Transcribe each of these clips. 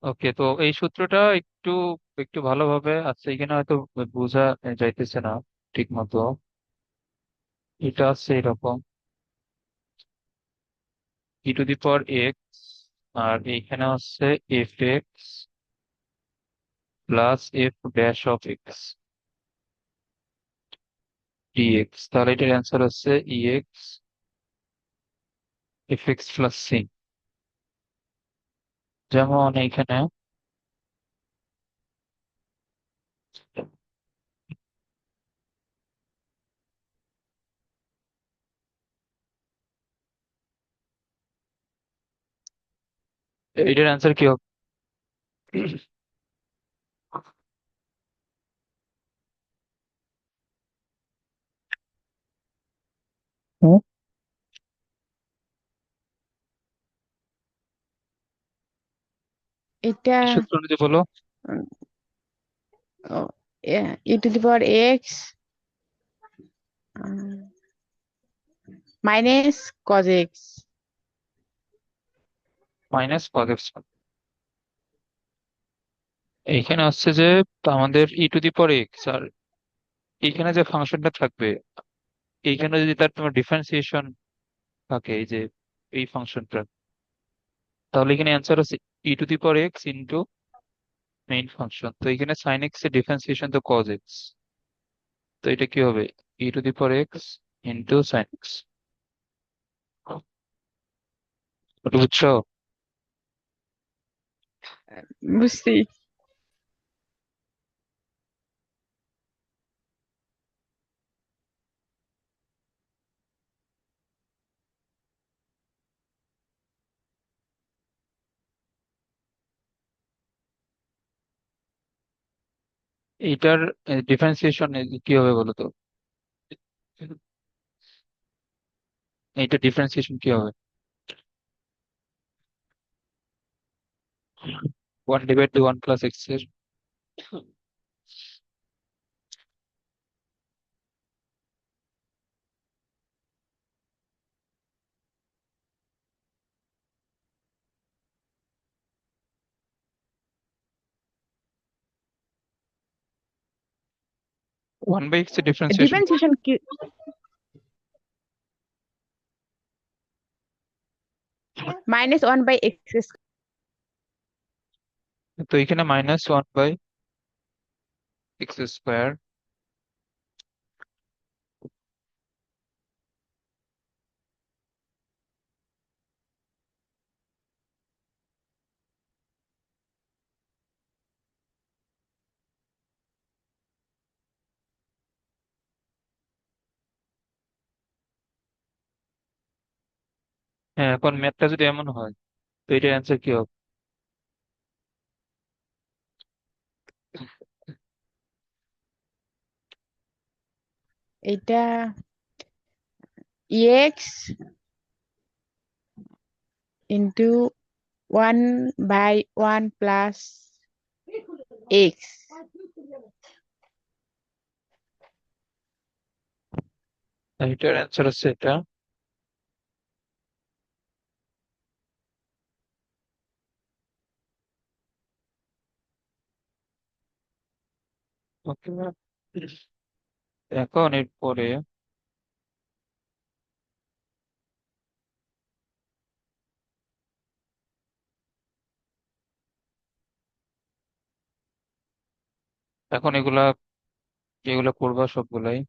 ওকে, তো এই সূত্রটা একটু একটু ভালোভাবে আছে এখানে হয়তো বোঝা যাইতেছে না ঠিক মতো। এটা আছে এরকম: e⁴x, আর এইখানে হচ্ছে f(x) প্লাস f'(x) dx। তাহলে এটার অ্যান্সার হচ্ছে ex fx প্লাস c। যেমন এইখানে এটার অ্যান্সার কি হবে? হুম? এটা কি সূত্র যদি বলো। e⁴x minus cos x. Minus cos x। এইখানে হচ্ছে যে আমাদের e⁴x, আর এইখানে যে ফাংশনটা থাকবে, এইখানে যদি তার তোমার ডিফারেন্সিয়েশন থাকে, এই যে এই ফাংশনটা, তাহলে এখানে অ্যান্সার হচ্ছে e⁴x ইন্টু মেইন ফাংশন। তো এখানে সাইন এক্স এর ডিফারেন্সিয়েশন তো cos x, তো এটা কি হবে? e⁴x into sine x. বুঝছো? বুঝছি। এইটার ডিফারেন্সিয়েশন কি হবে বলো তো? এইটা ডিফারেন্সিয়েশন কি হবে? 1/1 + x এর। ওয়ান বাই এক্স এর ডিফারেন্সিয়েশন। ডিফারেন্সিয়েশন কি? -1/x। তো এখানে -1/x²। হ্যাঁ, এখন ম্যাথটা যদি এমন হয়, তো এটার অ্যান্সার কি হবে? এটা এক্স ইন্টু 1/1 প্লাস এক্স। এটার অ্যান্সার হচ্ছে এটা। ওকে, এখন এরপরে এখন এগুলা যেগুলো করবা সবগুলাই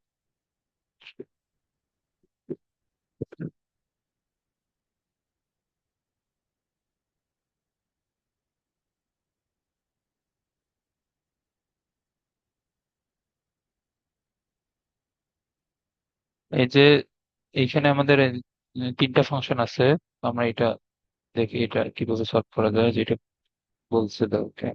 এই যে এইখানে আমাদের এই তিনটা ফাংশন আছে। আমরা এটা দেখি এটা কিভাবে সলভ করা যায়, যেটা বলছে দাও, ওকে।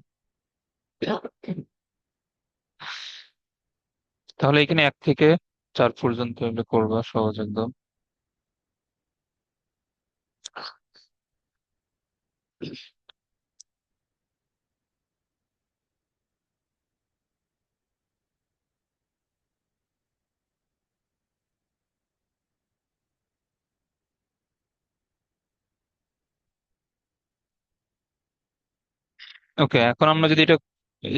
তাহলে এখানে 1 থেকে 4 পর্যন্ত এগুলো করবা সহজ একদম। ওকে, এখন আমরা যদি এটা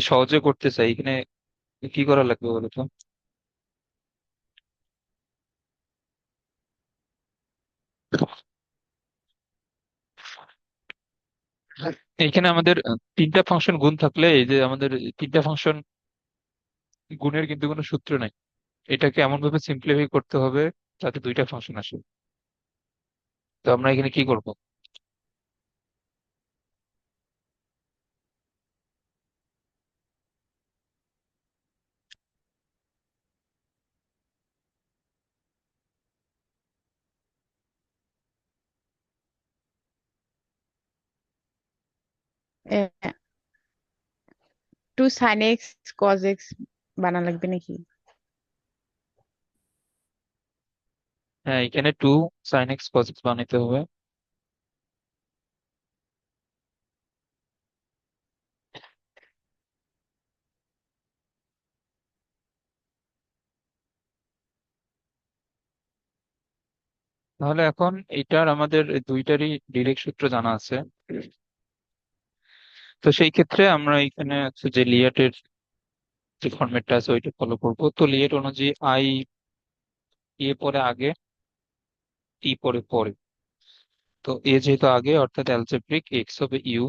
সহজে করতে চাই, এখানে কি করা লাগবে বলো তো? এখানে আমাদের তিনটা ফাংশন গুণ থাকলে, এই যে আমাদের তিনটা ফাংশন গুণের কিন্তু কোনো সূত্র নাই। এটাকে এমন ভাবে সিম্পলিফাই করতে হবে যাতে দুইটা ফাংশন আসে। তো আমরা এখানে কি করব? Two sine x cos x বানা লাগবে নাকি? হ্যাঁ, এখানে 2 sin x cos x বানাইতে হবে। তাহলে এখন এইটার আমাদের দুইটারই ডিরেক্ট সূত্র জানা আছে। তো সেই ক্ষেত্রে আমরা এখানে হচ্ছে যে লিয়েটের যে ফরম্যাটটা আছে ওইটা ফলো করব। তো লিয়েট অনুযায়ী আই এ পরে আগে, টি পরে পরে। তো এ যেহেতু আগে, অর্থাৎ অ্যালজেব্রিক এক্স হবে ইউ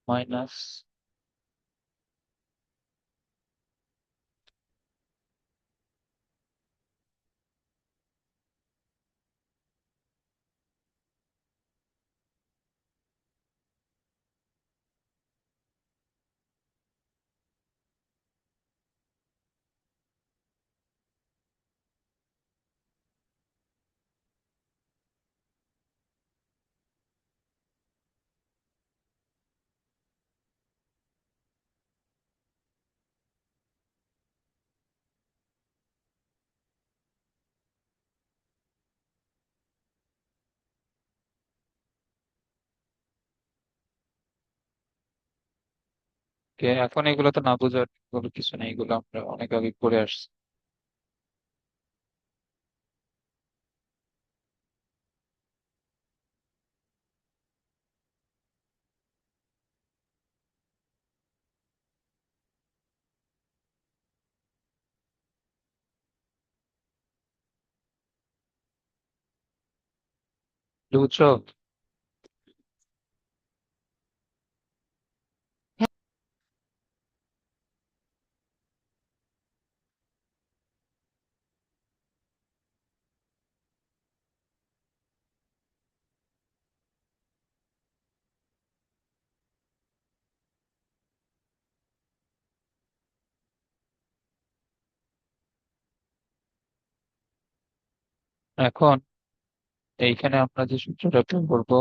মাইনাস কে। এখন এগুলো তো না বোঝার কোনো কিছু নেই, এগুলো আমরা অনেক আগে করে আসছি। বুঝছো? এখন এইখানে আমরা যে সূত্রটা প্রয়োগ করবো,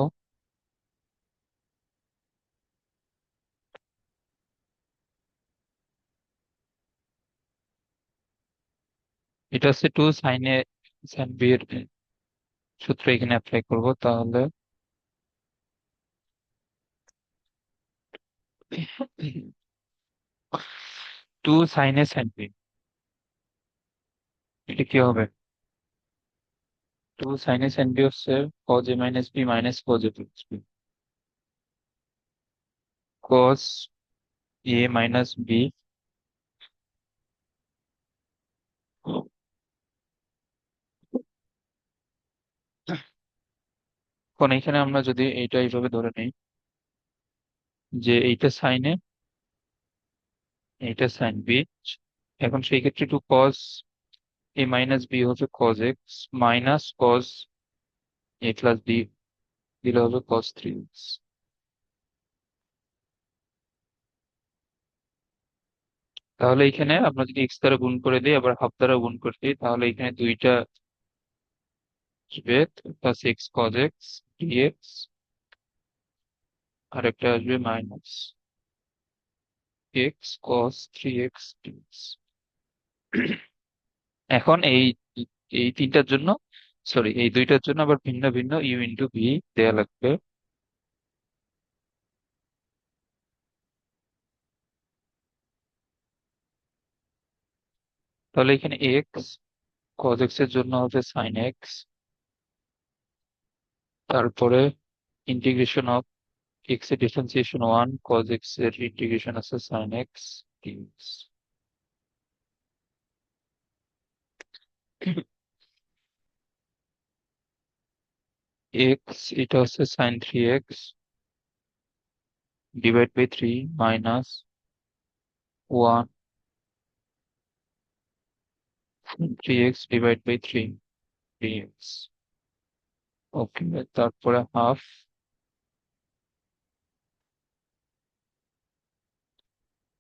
এটা হচ্ছে 2 sin A sin B এর সূত্র এখানে অ্যাপ্লাই করব। তাহলে 2 sin A sin B, এটা কি হবে? 2 sin A sin B হচ্ছে cos A minus B minus cos A plus B. cos A minus B. এখন এখানে আমরা যদি এইটা এইভাবে ধরে নিই যে এইটা সাইন এ, এইটা সাইন বি, এখন সেই ক্ষেত্রে 2 cos A মাইনাস বি হবে cos x minus cos A plus B দিলে হবে cos 3x। তাহলে এখানে আমরা যদি এক্স দ্বারা গুণ করে দিই, আবার হাফ দ্বারা গুণ করে দিই, তাহলে এখানে দুইটা আসবে, plus x cos x dx, আর একটা আসবে মাইনাস এক্স কস 3x ডিএক্স। এখন এই এই তিনটার জন্য সরি, এই দুইটার জন্য আবার ভিন্ন ভিন্ন ইউ ইন্টু ভি দেয়া লাগবে। তাহলে এখানে এক্স কজ এক্স এর জন্য হবে সাইন এক্স, তারপরে ইন্টিগ্রেশন অফ এক্স এর ডিফারেন্সিয়েশন ওয়ান, কজ এক্স এর ইন্টিগ্রেশন আছে সাইন এক্স ডিএক্স। এক্স এটা হচ্ছে sine three x divide by three minus one three x divide by three dx. Okay, তারপরে হাফ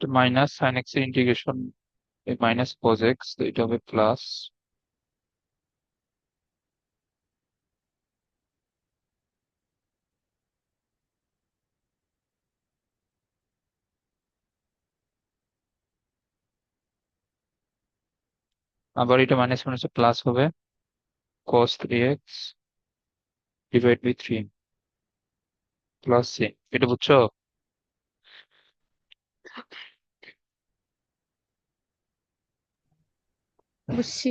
মাইনাস সাইন এক্স এর integration minus cos x, তো এটা হবে plus. আবার এটা মাইনাস মাইনাস প্লাস হবে cos three x divide by three plus C. এটা বুঝছো? বুঝছি।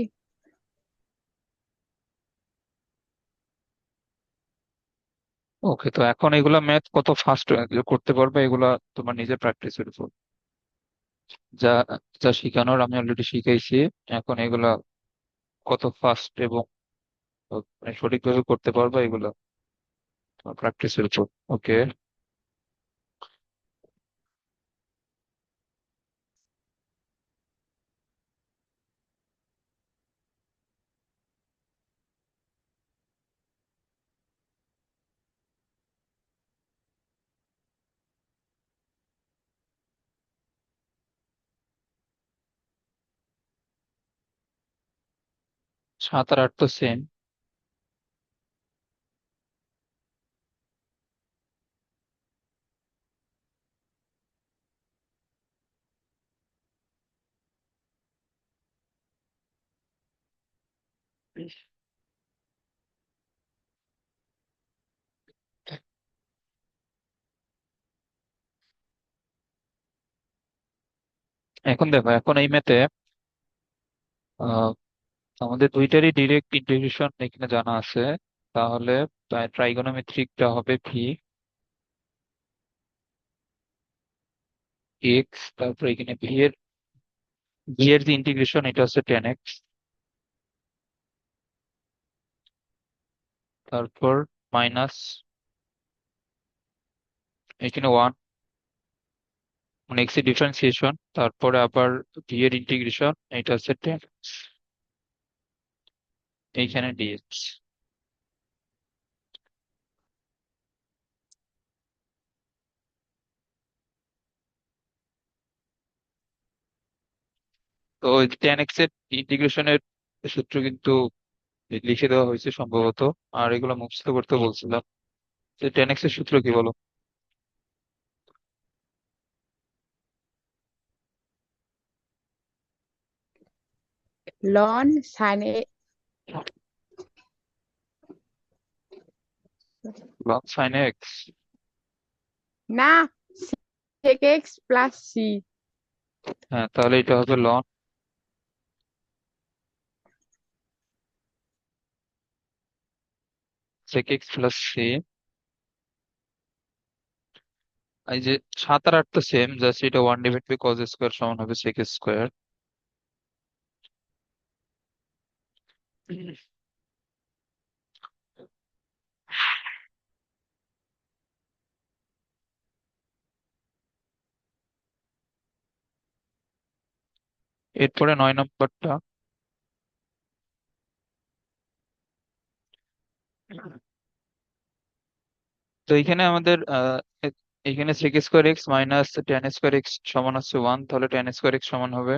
ওকে, তো এখন এগুলা ম্যাথ কত ফাস্ট করতে পারবে এগুলা তোমার নিজের প্র্যাকটিসের উপর। যা যা শিখানোর আমি অলরেডি শিখাইছি, এখন এগুলা কত ফাস্ট এবং মানে সঠিকভাবে করতে পারবে এগুলা তোমার প্র্যাকটিসের উপর। ওকে, সাত আর আট তো সেম। এখন দেখো, এখন এই ম্যাথে আমাদের দুইটারই ডিরেক্ট ইন্টিগ্রেশন এখানে জানা আছে। তাহলে ট্রাইগোনোমেট্রিকটা হবে ভি এক্স, তারপর এখানে ভি এর যে ইন্টিগ্রেশন এটা হচ্ছে টেন এক্স, তারপর মাইনাস এখানে ওয়ান মানে এক্স এর ডিফারেন্সিয়েশন, তারপরে আবার ভি এর ইন্টিগ্রেশন এটা হচ্ছে টেন, এইখানে ডিএক্স। তো ওই টেন এক্স এর ইন্টিগ্রেশনের সূত্র কিন্তু লিখে দেওয়া হয়েছে সম্ভবত, আর এগুলো মুখস্থ করতে বলছিলাম। টেন এক্স এর সূত্র কি বলো? Ln sine A, ln sine x. না, সেক এক্স প্লাস সি। হ্যাঁ, তাহলে এটা হবে ln sec x plus C. এই যে সাত আর আট তো সেম, জাস্ট এটা one divide by cos square সমান হবে সেক স্কোয়ার। এরপরে নয় নম্বরটা, তো এখানে আমাদের এখানে sec square x minus tan square x সমান হচ্ছে ওয়ান, তাহলে টেন স্কোয়ার এক্স সমান হবে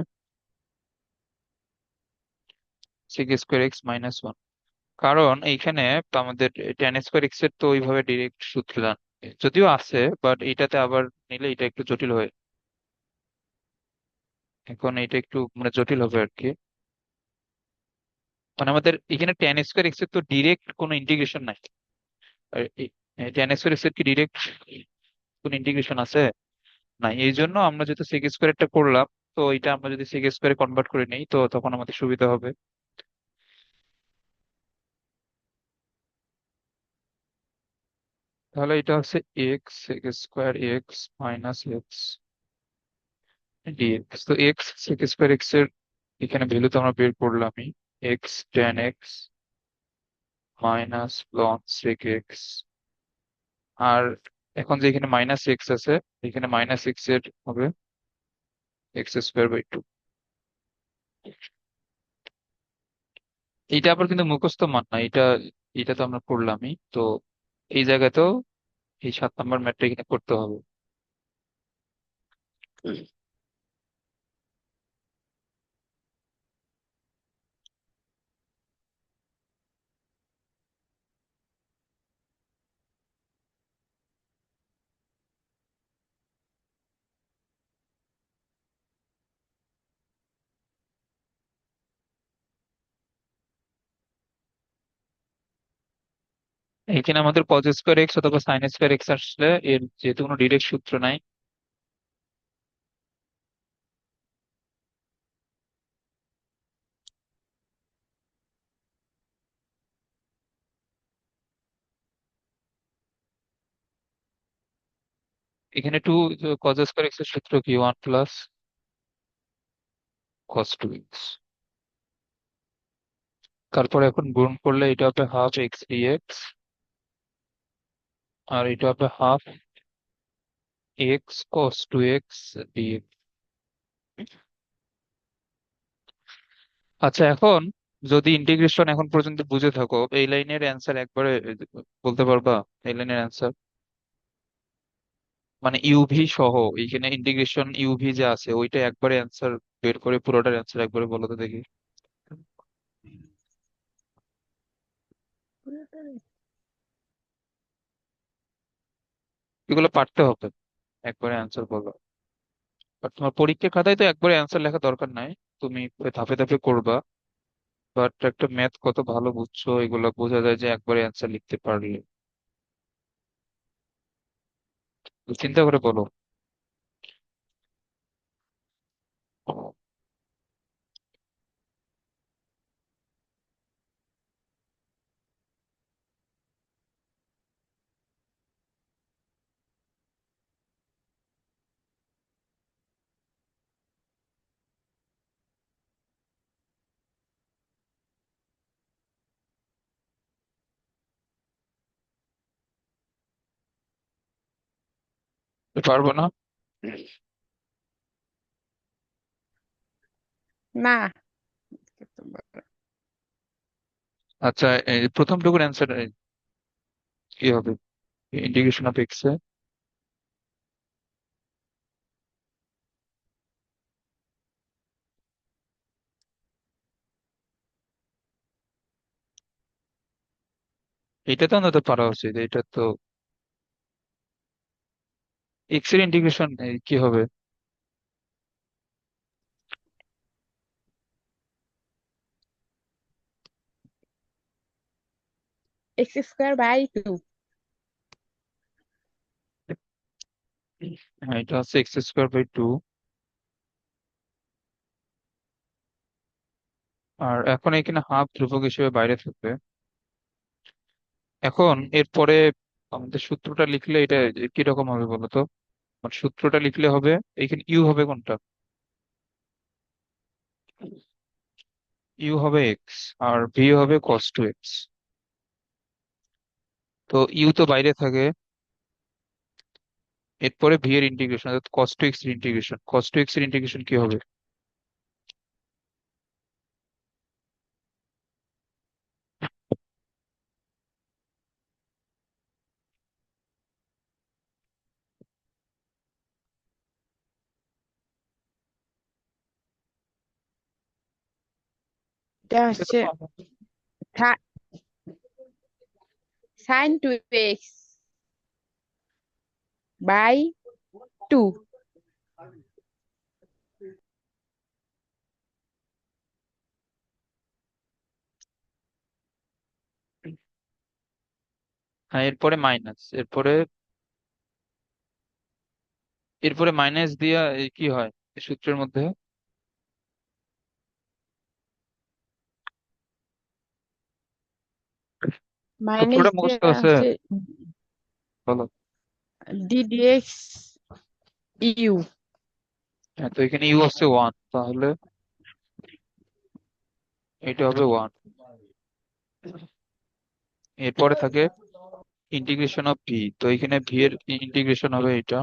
sec square x minus one. কারণ এইখানে তো আমাদের টেন স্কোয়ার এক্স এর তো ওইভাবে ডিরেক্ট সূত্র যদিও আছে, বাট এটাতে আবার নিলে এটা একটু জটিল হয়। এখন এটা একটু মানে জটিল হবে আর কি। মানে আমাদের এখানে ট্যান স্কোয়ার এক্স এর তো ডিরেক্ট কোনো ইন্টিগ্রেশন নাই। আর ট্যান স্কোয়ার এক্স এর কি ডিরেক্ট কোনো ইন্টিগ্রেশন আছে? নাই, এই জন্য আমরা যেহেতু সেক স্কোয়ারটা করলাম, তো এটা আমরা যদি সেক স্কোয়ারে কনভার্ট করে নিই তো তখন আমাদের সুবিধা হবে। তাহলে এটা হচ্ছে x sec square x minus x dx. তো এক্স সেক স্কোয়ার এক্স এর এখানে ভ্যালু তো আমরা বের করলামই, x tan x minus ln sec x. আর এখন যে এখানে মাইনাস এক্স আছে, এখানে মাইনাস এক্স এর হবে এক্স স্কোয়ার বাই টু। এটা আবার কিন্তু মুখস্থ মান না, এটা এটা তো আমরা করলামই তো, এই জায়গাতেও এই 7 নম্বর ম্যাথটা এখানে করতে হবে। এখানে আমাদের কজ স্কোয়ার এক্স অথবা সাইন স্কোয়ার এক্স আসলে এর যেহেতু কোনো ডিরেক্ট সূত্র নাই, এখানে টু কজ স্কোয়ার এক্স এর সূত্র কি, one plus cos two x. তারপর এখন গুণ করলে এটা হবে হাফ এক্স ডিএক্স, আর এটা হবে হাফ এক্স কস টু এক্স ডিএক্স। আচ্ছা, এখন যদি ইন্টিগ্রেশন এখন পর্যন্ত বুঝে থাকো, এই লাইনের অ্যান্সার একবারে বলতে পারবা? এই লাইনের অ্যান্সার মানে ইউভি সহ, এইখানে ইন্টিগ্রেশন ইউভি যা আছে ওইটা একবারে অ্যান্সার বের করে পুরোটার অ্যান্সার একবারে বলো তো দেখি। এগুলো পারতে হবে, একবারে অ্যান্সার বলো। বাট তোমার পরীক্ষার খাতায় তো একবারে অ্যান্সার লেখা দরকার নাই, তুমি ধাপে ধাপে করবা। বাট একটা ম্যাথ কত ভালো বুঝছো এগুলো বোঝা যায় যে একবারে অ্যান্সার লিখতে পারলে। চিন্তা করে বলো। পারবো না? না। আচ্ছা, এই প্রথম টুকুর অ্যান্সার কি হবে? Integration of x. এটা তো অন্তত পারা উচিত, এটা তো এক্স এর ইন্টিগ্রেশন কি হবে? X square by two. হ্যাঁ, এটা হচ্ছে এক্স স্কোয়ার বাই টু। আর এখন এখানে হাফ ধ্রুবক হিসেবে বাইরে থাকবে। এখন এরপরে আমাদের সূত্রটা লিখলে এটা কি রকম হবে বলো তো? মানে সূত্রটা লিখলে হবে, এখানে ইউ হবে কোনটা? ইউ হবে এক্স, আর ভি হবে কস টু এক্স। তো ইউ তো বাইরে থাকে, এরপরে ভি এর ইন্টিগ্রেশন অর্থাৎ কস টু এক্স এর ইন্টিগ্রেশন, কস টু এক্স এর ইন্টিগ্রেশন কি হবে? এটা এটা তো হচ্ছে sine two x by two. হ্যাঁ, এরপরে মাইনাস, এরপরে এরপরে মাইনাস দিয়া কি হয় এই সূত্রের মধ্যে? মাইনাস সূত্রটা দিয়ে মুখস্থ আছে? হচ্ছে বলো। D d x U. হ্যাঁ, তো এখানে ইউ হচ্ছে ওয়ান, তাহলে এটা হবে ওয়ান। এরপরে থাকে ইন্টিগ্রেশন অফ ভি, তো এখানে ভি এর ইন্টিগ্রেশন হবে এটা।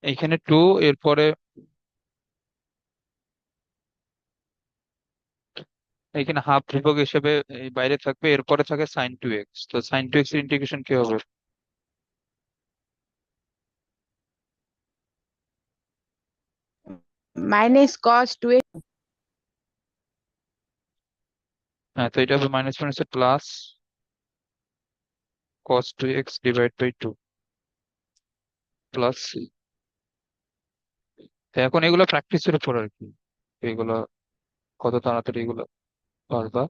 এইখানে টু, এরপরে এখানে হাফ ধ্রুবক হিসেবে এই বাইরে থাকবে, এরপরে থাকে সাইন টু এক্স, তো সাইন টু এক্স এর ইন্টিগ্রেশন কি হবে? Minus cos two x. হ্যাঁ, তো এটা হবে minus minus plus cos two x divide by two plus C. এখন এগুলো প্র্যাকটিসের উপর আর কি, এগুলো কত তাড়াতাড়ি এগুলো পারবা।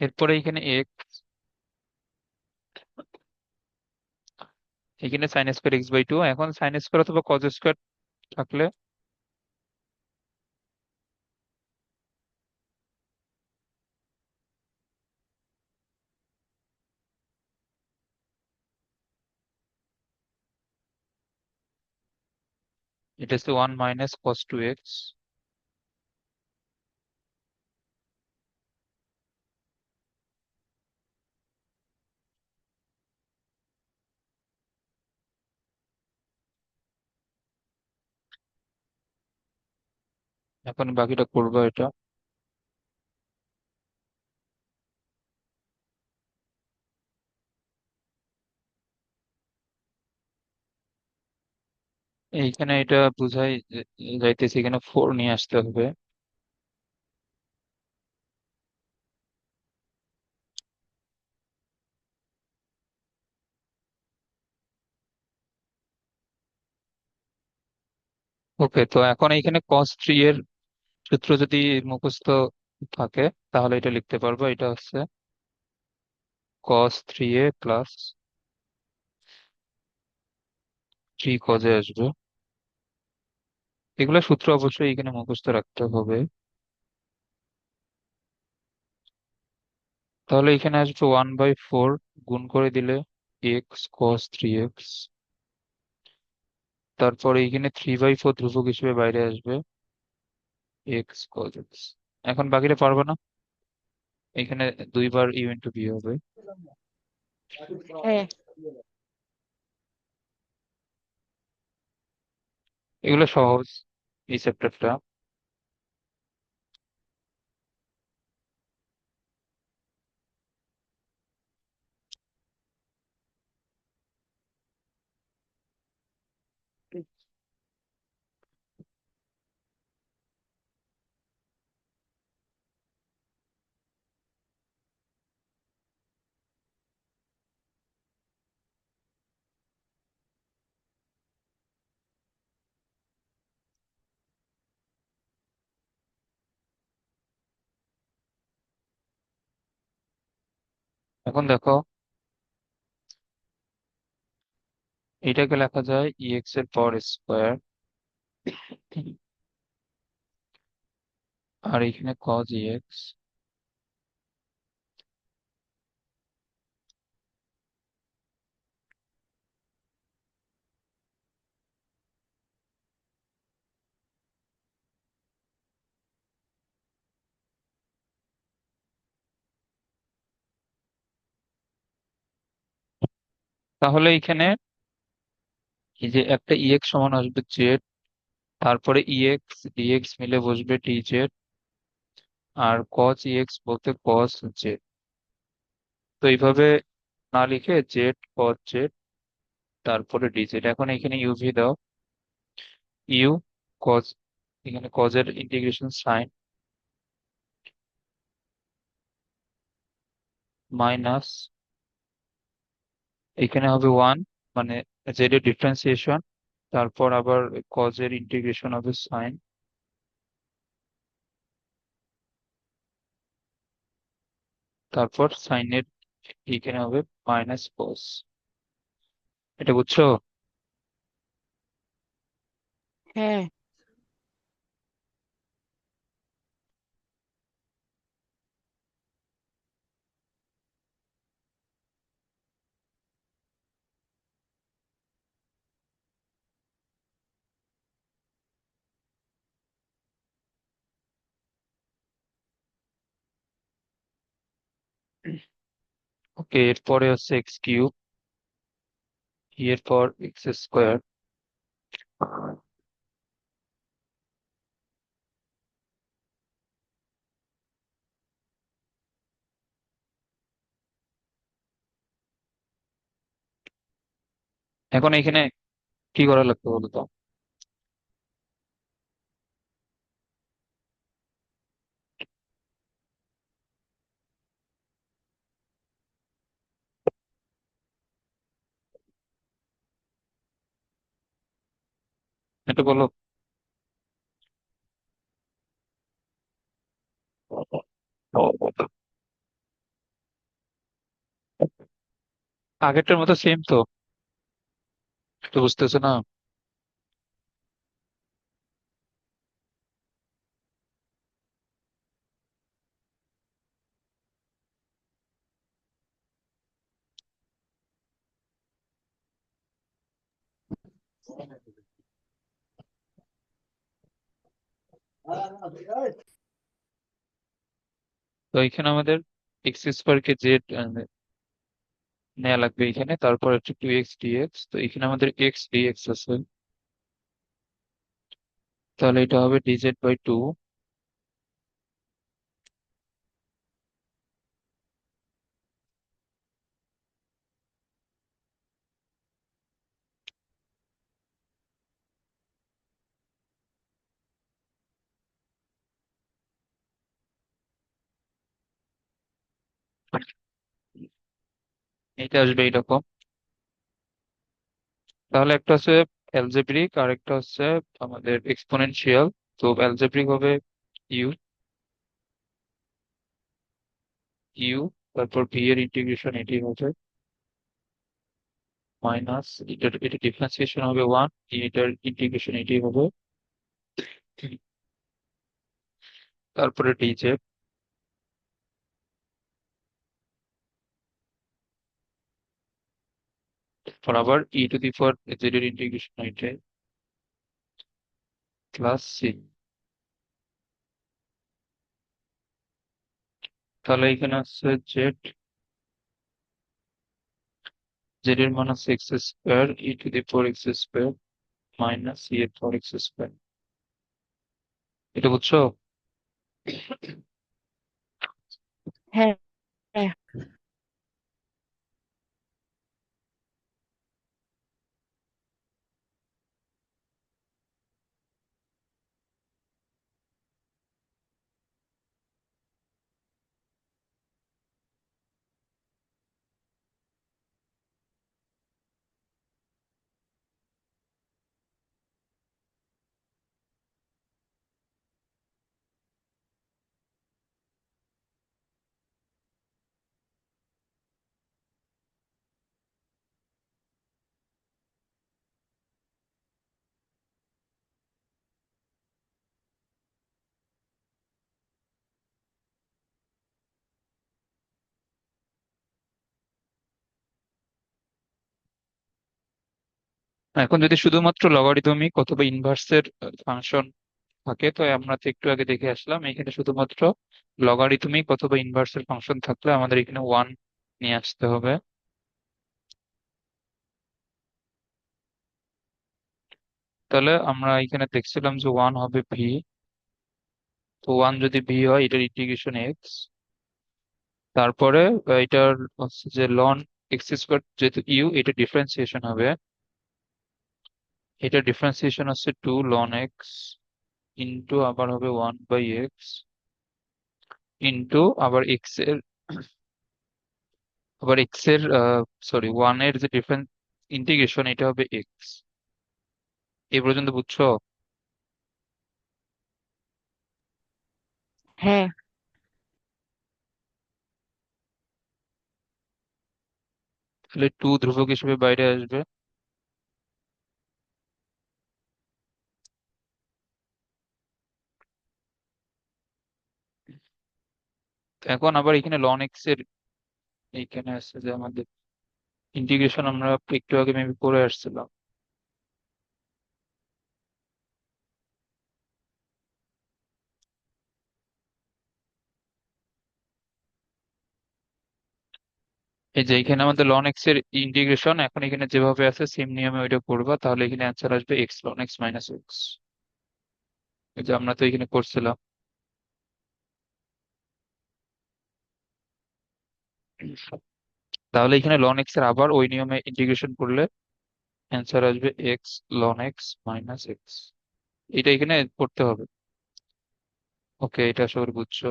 এরপরে এখানে এক্স, এখানে sine square x by two, এখন সাইন স্কোয়ার অথবা কজ স্কোয়ার থাকলে এটা হচ্ছে one minus cos two x. এখন বাকিটা করবো এটা। এইখানে এটা বুঝাই যাইতেছে, এখানে ফোর নিয়ে আসতে হবে। ওকে, তো এখন এইখানে কস থ্রি এর সূত্র যদি মুখস্থ থাকে তাহলে এটা লিখতে পারবো, এটা হচ্ছে কস থ্রি এ প্লাস থ্রি কজে আসবে। এগুলো সূত্র অবশ্যই এখানে মুখস্থ রাখতে হবে। তাহলে এখানে আসবে ওয়ান বাই ফোর, গুণ করে দিলে এক্স কস থ্রি এক্স, তারপর এইখানে থ্রি বাই ফোর ধ্রুবক হিসেবে বাইরে আসবে, এক্স কস এক্স। এখন বাকিটা পারবো না, এখানে দুইবার ইউ ইন্টু বি হবে। হ্যাঁ। এগুলো সহজ, এই চ্যাপ্টারটা। এখন দেখো, এটাকে লেখা যায় ই এক্স এর পাওয়ার স্কোয়ার আর এখানে cos ex। তাহলে এখানে এই যে একটা ex সমান আসবে জেড, তারপরে ex dx মিলে বসবে dz, আর cos ex বলতে cos জেড। তো এইভাবে না লিখে জেড cos জেড তারপরে dz। এখন এখানে ইউভি দাও, ইউ cos, এখানে cos এর ইন্টিগ্রেশন সাইন মাইনাস, এখানে হবে ওয়ান, মানে জেড এর ডিফারেন্সিয়েশন, তারপর আবার cos এর ইন্টিগ্রেশন হবে সাইন, তারপর সাইন এর এখানে হবে মাইনাস cos। এটা বুঝছো? হ্যাঁ, ওকে, এরপরে হচ্ছে এক্স কিউব, এরপর এক্স স্কোয়ার। এখন এখানে কি করা লাগবে বলো তো? এটা বলো। আগেরটার মতো সেম তো, তো বুঝতেছো না? তো এখানে আমাদের এক্স স্কোয়ার কে জেড নেওয়া লাগবে এখানে, তারপর হচ্ছে টু এক্স ডিএক্স, তো এখানে আমাদের এক্স ডিএক্স আছে, তাহলে এটা হবে ডিজেড বাই টু। এটা আসবে এরকম। তাহলে একটা হচ্ছে অ্যালজেব্রিক আর একটা হচ্ছে আমাদের এক্সপোনেনশিয়াল। তো অ্যালজেব্রিক হবে ইউ, ইউ, তারপর ভি এর ইন্টিগ্রেশন এটি হবে মাইনাস, এটা ডিফারেন্সিয়েশন হবে ওয়ান, এটার ইন্টিগ্রেশন এটি হবে, তারপরে ডিজে, তারপর আবার e to the power z এর ইন্টিগ্রেশন এটাই ক্লাস সি। তাহলে এখানে আছে জেড, জেড এর মান আছে x square e to the power x square minus C এর পাওয়ার এক্স স্কোয়ার। এটা বুঝছো? হ্যাঁ, হ্যাঁ। এখন যদি শুধুমাত্র লগারিদমিক অথবা ইনভার্সের ফাংশন থাকে, তো আমরা তো একটু আগে দেখে আসলাম এখানে শুধুমাত্র লগারিদমিক অথবা ইনভার্সের ফাংশন থাকলে আমাদের এখানে ওয়ান নিয়ে আসতে হবে। তাহলে আমরা এখানে দেখছিলাম যে ওয়ান হবে ভি। তো ওয়ান যদি ভি হয় এটার ইন্টিগ্রেশন এক্স, তারপরে এটার হচ্ছে যে লন এক্স স্কোয়ার যেহেতু ইউ, এটা ডিফারেন্সিয়েশন হবে। এটা ডিফারেন্সিয়েশন হচ্ছে টু লন এক্স ইন্টু আবার হবে ওয়ান বাই এক্স ইন্টু আবার এক্স এর, আবার এক্স এর সরি ওয়ান এর যে ডিফারেন্স ইন্টিগ্রেশন এটা হবে এক্স। এই পর্যন্ত বুঝছো? হ্যাঁ। তাহলে টু ধ্রুবক হিসেবে বাইরে আসবে। তো এখন আবার এখানে লন এক্স এর এইখানে আসছে যে আমাদের ইন্টিগ্রেশন আমরা একটু আগে মেবি করে আসছিলাম। এই যে এখানে আমাদের লন এক্স এর ইন্টিগ্রেশন এখন এখানে যেভাবে আছে সেম নিয়মে ওইটা করবা, তাহলে এখানে অ্যান্সার আসবে x ln x minus x. এই যে আমরা তো এখানে করছিলাম। তাহলে এখানে লন এক্স এর আবার ওই নিয়মে ইন্টিগ্রেশন করলে অ্যান্সার আসবে x ln x minus x. এটা এখানে করতে হবে। ওকে, এটা আশা করি বুঝছো।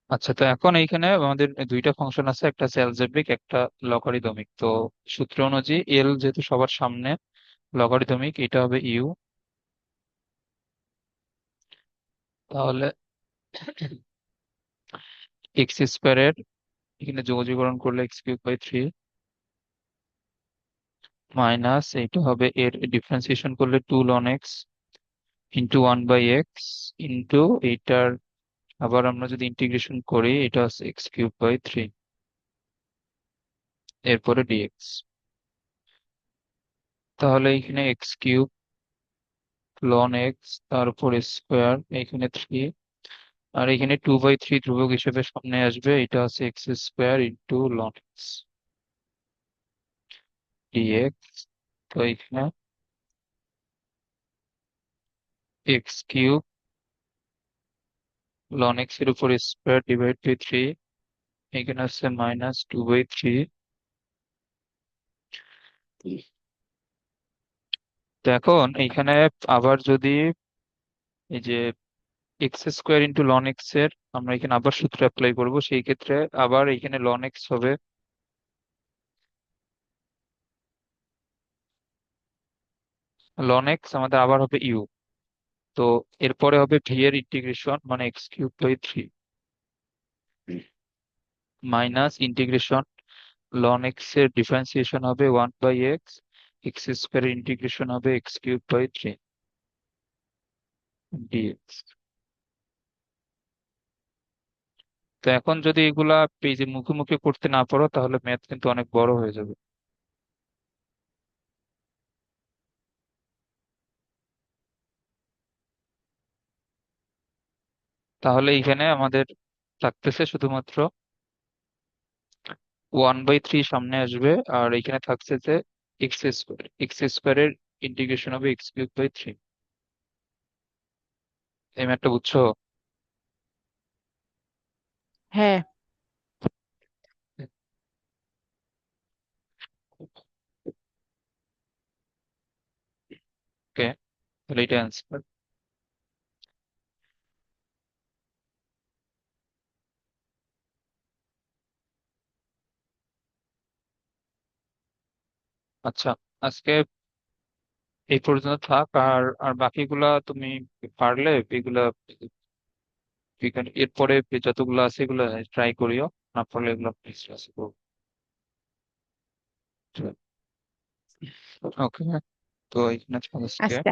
আচ্ছা, তো এখন এইখানে আমাদের দুইটা ফাংশন আছে, একটা আছে অ্যালজেব্রিক, একটা লগারিদমিক। তো সূত্র অনুযায়ী এল যেহেতু সবার সামনে, লগারিদমিক এটা হবে ইউ। তাহলে এক্স স্কোয়ারের এখানে যোগজীকরণ করলে x cube by three minus এইটা হবে এর ডিফারেন্সিয়েশন করলে two ln x into one by x into এইটার আবার আমরা যদি ইন্টিগ্রেশন করি এটা হচ্ছে এক্স কিউব বাই থ্রি, এরপরে ডিএক্স। তাহলে এখানে এক্স কিউব লন এক্স তারপর স্কোয়ার এখানে থ্রি, আর এখানে টু বাই থ্রি ধ্রুবক হিসেবে সামনে আসবে, এটা হচ্ছে x square into ln x dx. তো এখানে এক্স কিউব লন এক্স এর উপর স্কোয়ার ডিভাইড বাই থ্রি, এখানে হচ্ছে মাইনাস টু বাই থ্রি। তো এখন এইখানে আবার যদি এই যে x square into ln x এর আমরা এখানে আবার সূত্র অ্যাপ্লাই করব, সেই ক্ষেত্রে আবার এখানে লন এক্স হবে, লন এক্স আমাদের আবার হবে ইউ। তো এরপরে হবে ভি এর ইন্টিগ্রেশন মানে x cube by three minus integration ln x এর ডিফারেন্সিয়েশন হবে one by x, x square integration হবে x cube by three dx. তো এখন যদি এগুলা পেজে মুখে করতে না পারো তাহলে ম্যাথ কিন্তু অনেক বড় হয়ে যাবে। তাহলে এখানে আমাদের থাকতেছে শুধুমাত্র ওয়ান বাই থ্রি সামনে আসবে, আর এখানে থাকছে যে এক্স স্কোয়ারের ইন্টিগ্রেশন হবে এক্স কিউব বাই থ্রি। এই ম্যাথটা বুঝছো? হ্যাঁ। ওকে, তাহলে এটা অ্যান্সার। আচ্ছা, আজকে এই পর্যন্ত থাক। আর আর বাকিগুলা তুমি পারলে এগুলা এরপরে যতগুলো আছে এগুলো ট্রাই করিও, না পারলে এগুলো প্লিজ ওকে, তো এখানে আছে আজকে আচ্ছা